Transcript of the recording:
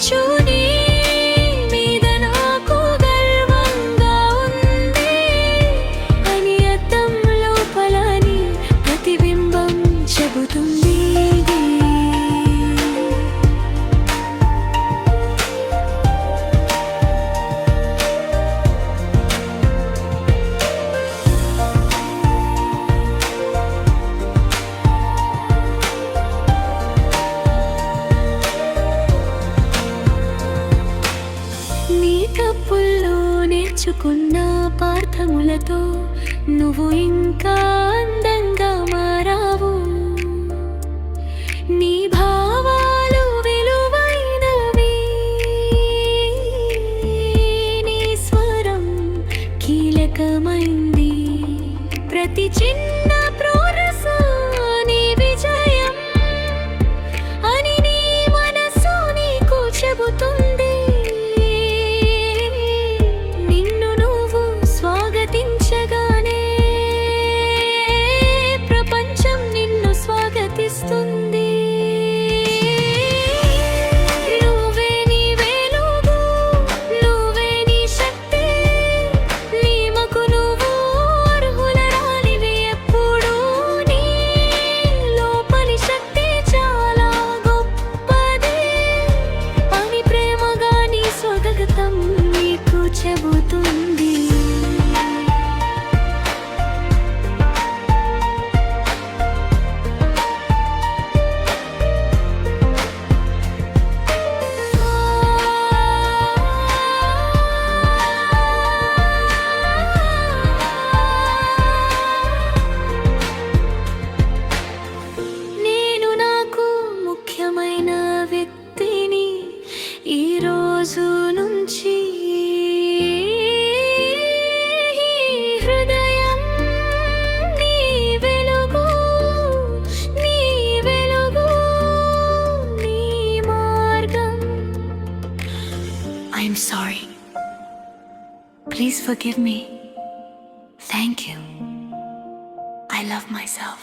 నిలుచు నీ మీద నాకు గర్వంగా ఉంది అని అద్దం లోపల నీ ప్రతిబింబం చెబుతుంది. తప్పుల్లో నేర్చుకున్న పాఠములతో నువ్వు ఇంకా అందంగా మారావు. నీ భావాలు విలువైనవి, నీ స్వరం కీలకమైంది. ప్రతి చిన్న ప్రోరస నీ విజయం అని నీ మనసు నీకు చెబుతుంది. నువ్వే నీ వెలుగు, నువ్వే నీ శక్తి, నీమకు నువ్వు అర్హులరాలివి. ఎప్పుడు నీ లోపలి శక్తి చాలా గొప్పది అని ప్రేమగా నీ స్వగతం నీకు చెబుతుంది. వ్యక్తిని ఈ రోజు నుంచి హృదయం నీ వెలుగు, నీ వెలుగు, నీ మార్గం. I'm sorry. Please forgive me. Thank you. I love myself.